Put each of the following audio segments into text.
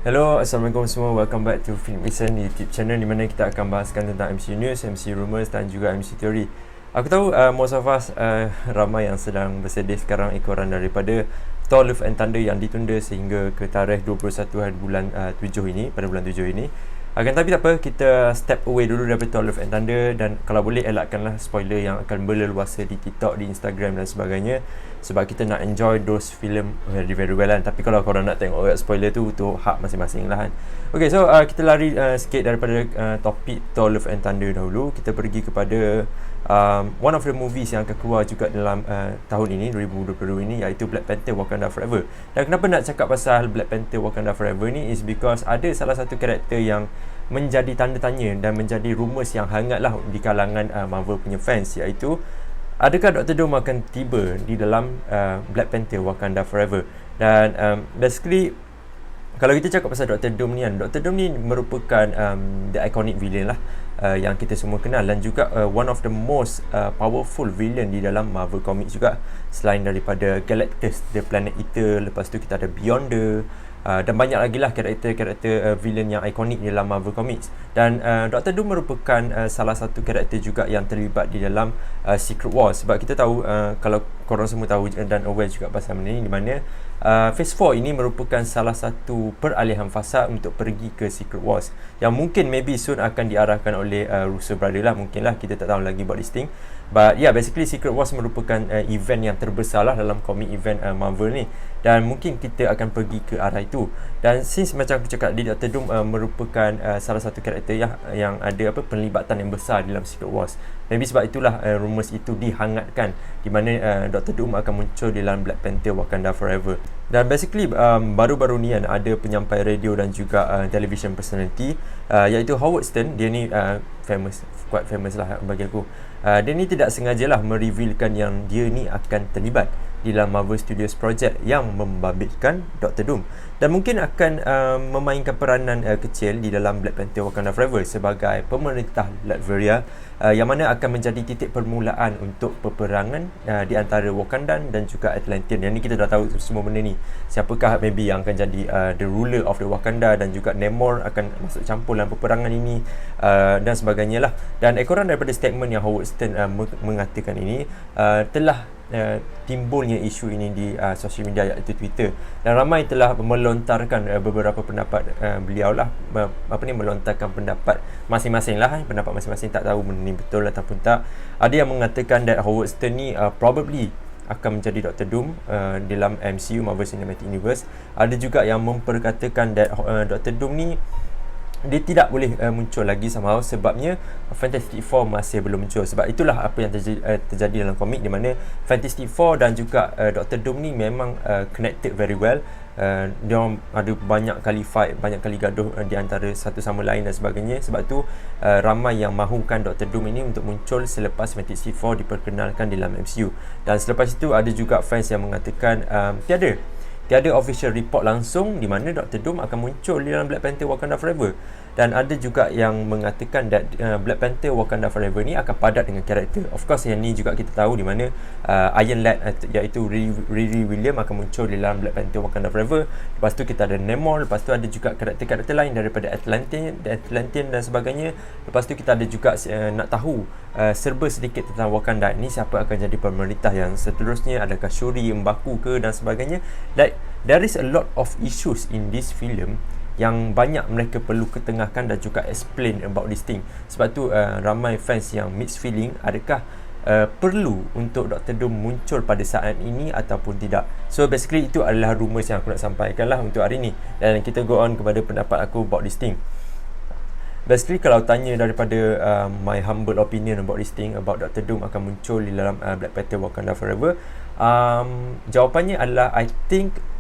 Hello, Assalamualaikum semua. Welcome back to Film Listen YouTube channel di mana kita akan bahaskan tentang MCU News, MCU Rumors dan juga MCU Theory. Aku tahu most of us ramai yang sedang bersedih sekarang ikoran daripada Thor Love and Thunder yang ditunda sehingga ke tarikh 21 hari bulan 7 ini, pada bulan 7 ini. Akan tapi tak apa, kita step away dulu daripada Thor Love and Thunder dan kalau boleh elakkanlah spoiler yang akan berleluasa di TikTok, di Instagram dan sebagainya, sebab kita nak enjoy those film very well kan. Tapi kalau korang nak tengok spoiler tu hak masing-masing lah kan. Okay, so kita lari sikit daripada topik Thor Love and Thunder dahulu. Kita pergi kepada one of the movies yang akan keluar juga dalam tahun ini, 2022 ini, iaitu Black Panther Wakanda Forever. Dan kenapa nak cakap pasal Black Panther Wakanda Forever ni is because ada salah satu karakter yang menjadi tanda tanya dan menjadi rumours yang hangat lah di kalangan Marvel punya fans, iaitu adakah Dr. Doom akan tiba di dalam Black Panther Wakanda Forever. Dan basically kalau kita cakap pasal Dr. Doom ni kan, Dr. Doom ni merupakan the iconic villain lah yang kita semua kenal, dan juga one of the most powerful villain di dalam Marvel Comics juga, selain daripada Galactus, the Planet Eater. Lepas tu kita ada Beyonder, dan banyak lagi lah karakter-karakter villain yang ikonik di dalam Marvel Comics. Dan Dr. Doom merupakan salah satu karakter juga yang terlibat di dalam Secret Wars. Sebab kita tahu, kalau korang semua tahu dan aware juga pasal benda ni, di mana Phase 4 ini merupakan salah satu peralihan fasa untuk pergi ke Secret Wars, yang mungkin maybe soon akan diarahkan oleh Russo Brother lah, mungkin lah, kita tak tahu lagi about this thing. But yeah, basically Secret Wars merupakan event yang terbesar lah dalam komik event Marvel ni, dan mungkin kita akan pergi ke arah itu. Dan since macam aku cakap, Dr. Doom merupakan salah satu karakter yang ada penlibatan yang besar dalam Secret Wars. Maybe sebab itulah rumours itu dihangatkan, di mana Dr. Doom akan muncul di dalam Black Panther Wakanda Forever. Dan basically baru-baru ni kan, ada penyampai radio dan juga television personality, iaitu Howard Stern. Dia ni quite famous lah bagi aku. Dia ni tidak sengajalah merevealkan yang dia ni akan terlibat di dalam Marvel Studios project yang membabitkan Dr. Doom, dan mungkin akan memainkan peranan kecil di dalam Black Panther Wakanda Forever sebagai pemerintah Latveria, yang mana akan menjadi titik permulaan untuk peperangan di antara Wakandan dan juga Atlantean. Yang ni kita dah tahu semua benda ni, siapakah maybe yang akan jadi the ruler of the Wakanda, dan juga Namor akan masuk campur dalam peperangan ini, dan sebagainya lah. Dan ekoran daripada statement yang Howard Stern mengatakan ini, telah timbulnya isu ini di social media, iaitu Twitter, dan ramai telah melontarkan beberapa pendapat beliau lah, melontarkan pendapat masing-masing lah, pendapat masing-masing, tak tahu benda ni betul ataupun tak. Ada yang mengatakan that Howard Stern ni probably akan menjadi Dr. Doom dalam MCU, Marvel Cinematic Universe. Ada juga yang memperkatakan that Dr. Doom ni dia tidak boleh muncul lagi somehow, sebabnya Fantastic Four masih belum muncul. Sebab itulah apa yang terjadi dalam komik, di mana Fantastic Four dan juga Dr. Doom ni memang connected very well. Dia ada banyak kali fight, banyak kali gaduh di antara satu sama lain dan sebagainya. Sebab tu ramai yang mahukan Dr. Doom ini untuk muncul selepas Fantastic Four diperkenalkan dalam MCU. Dan selepas itu ada juga fans yang mengatakan tiada official report langsung di mana Dr. Doom akan muncul di dalam Black Panther Wakanda Forever. Dan ada juga yang mengatakan that Black Panther Wakanda Forever ni akan padat dengan karakter. Of course, yang ni juga kita tahu, di mana Iron Lad, iaitu Riri Williams, akan muncul di dalam Black Panther Wakanda Forever. Lepas tu kita ada Namor. Lepas tu ada juga karakter-karakter lain daripada Atlantean dan sebagainya. Lepas tu kita ada juga nak tahu serba sedikit tentang Wakanda ni, siapa akan jadi pemerintah yang seterusnya, adakah Shuri, Mbaku ke dan sebagainya. Like, there is a lot of issues in this film yang banyak mereka perlu ketengahkan dan juga explain about this thing. Sebab tu ramai fans yang mixed feeling, adakah perlu untuk Dr. Doom muncul pada saat ini ataupun tidak. So basically itu adalah rumours yang aku nak sampaikan lah untuk hari ni, dan kita go on kepada pendapat aku about this thing. Basically, kalau tanya daripada my humble opinion about this thing, about Dr. Doom akan muncul di dalam Black Panther Wakanda Forever, jawapannya adalah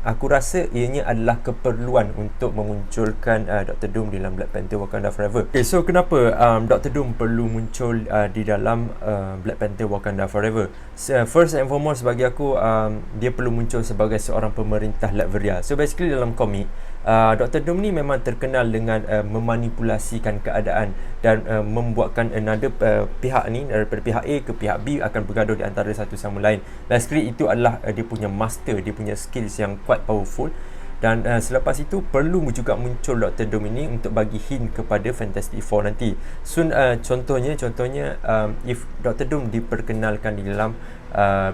aku rasa ianya adalah keperluan untuk memunculkan Dr. Doom di dalam Black Panther Wakanda Forever. Okay, so kenapa Dr. Doom perlu muncul di dalam Black Panther Wakanda Forever? First and foremost, bagi aku, dia perlu muncul sebagai seorang pemerintah Latveria. So basically dalam komik, Dr. Doom ni memang terkenal dengan memanipulasikan keadaan dan membuatkan another pihak ni, daripada pihak A ke pihak B, akan bergaduh di antara satu sama lain. Basically itu adalah dia punya master, dia punya skills yang quite powerful. Dan selepas itu perlu juga muncul Dr. Doom ini untuk bagi hint kepada Fantastic Four nanti. Soon contohnya if Dr. Doom diperkenalkan di dalam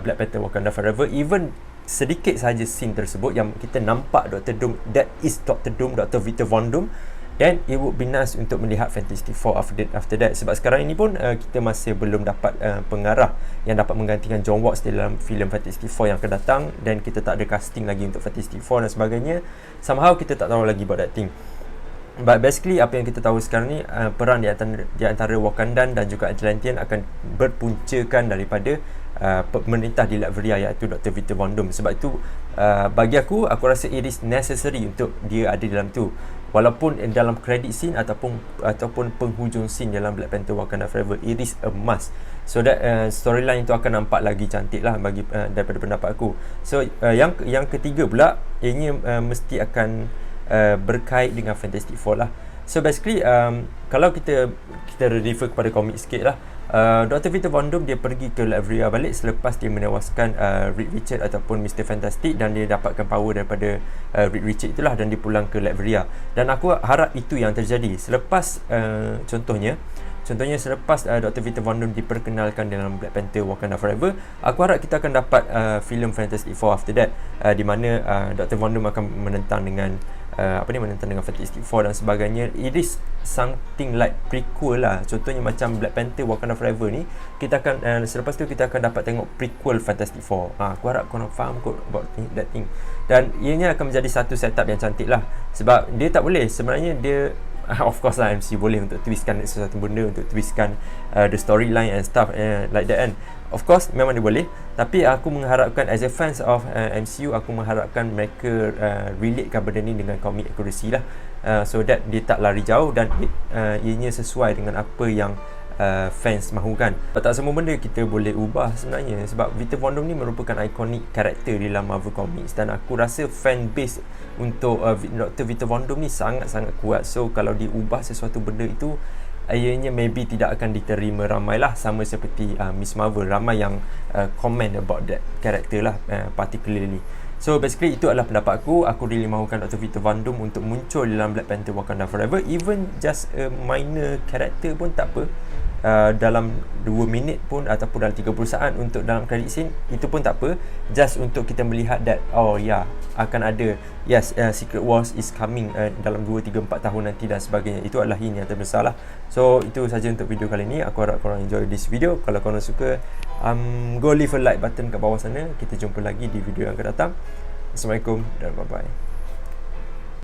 Black Panther Wakanda Forever, even sedikit sahaja scene tersebut yang kita nampak Dr. Doom, that is Dr. Doom, Dr. Victor Von Doom, then it would be nice untuk melihat Fantastic Four after that. Sebab sekarang ini pun kita masih belum dapat pengarah yang dapat menggantikan John Watts dalam filem Fantastic Four yang akan datang, dan kita tak ada casting lagi untuk Fantastic Four dan sebagainya. Somehow kita tak tahu lagi about that thing. But basically apa yang kita tahu sekarang ni, perang di antara Wakandan dan juga Atlantean akan berpuncakan daripada pemerintah di Latveria, iaitu Dr. Victor Von Doom. Sebab itu bagi aku rasa it is necessary untuk dia ada dalam tu, walaupun dalam credit scene ataupun penghujung scene dalam Black Panther Wakanda Forever, it is a must, so that storyline itu akan nampak lagi cantik lah bagi daripada pendapat aku. So yang ketiga pula, ini mesti akan berkait dengan Fantastic Four lah. So basically kalau kita refer kepada komik sikit lah, Dr. Victor Von Doom dia pergi ke Latveria balik selepas dia menewaskan Reed Richards ataupun Mr. Fantastic, dan dia dapatkan power daripada Reed Richards itulah, dan dia pulang ke Latveria. Dan aku harap itu yang terjadi selepas contohnya selepas Dr. Victor Von Doom diperkenalkan dalam Black Panther Wakanda Forever, aku harap kita akan dapat filem Fantastic Four after that, di mana Dr. Von Doom akan menentang dengan Fantastic Four dan sebagainya. It is something like prequel lah. Contohnya macam Black Panther Wakanda Forever ni, kita akan selepas tu kita akan dapat tengok prequel Fantastic Four. Aku harap korang faham kot about that thing. Dan ianya akan menjadi satu setup yang cantik lah. Sebab dia tak boleh, sebenarnya dia of course lah MCU boleh untuk twistkan sesuatu benda, untuk twistkan the storyline and stuff like that kan. Of course memang dia boleh, tapi aku mengharapkan as a fans of MCU, aku mengharapkan mereka relatekan benda ni dengan comic accuracy lah, so that dia tak lari jauh dan ianya sesuai dengan apa yang fans mahukan. Tak semua benda kita boleh ubah sebenarnya, sebab Victor Von Doom ni merupakan ikonik karakter di dalam Marvel Comics, dan aku rasa fan base untuk Dr. Victor Von Doom ni sangat-sangat kuat. So kalau diubah sesuatu benda itu, ianya maybe tidak akan diterima ramai lah, sama seperti Miss Marvel. Ramai yang comment about that character lah, particularly. So basically itu adalah pendapat aku. Aku really mahukan Dr. Victor Von Doom untuk muncul dalam Black Panther Wakanda Forever, even just a minor character pun tak apa. Dalam 2 minit pun ataupun dalam 30 saat untuk dalam credit scene, itu pun tak apa, just untuk kita melihat that akan ada Secret Wars is coming dalam 2, 3, 4 tahun nanti dan sebagainya. Itu adalah hint yang terbesar lah. So itu saja untuk video kali ni. Aku harap korang enjoy this video. Kalau korang suka, go leave a like button kat bawah sana. Kita jumpa lagi di video yang akan datang. Assalamualaikum dan bye bye.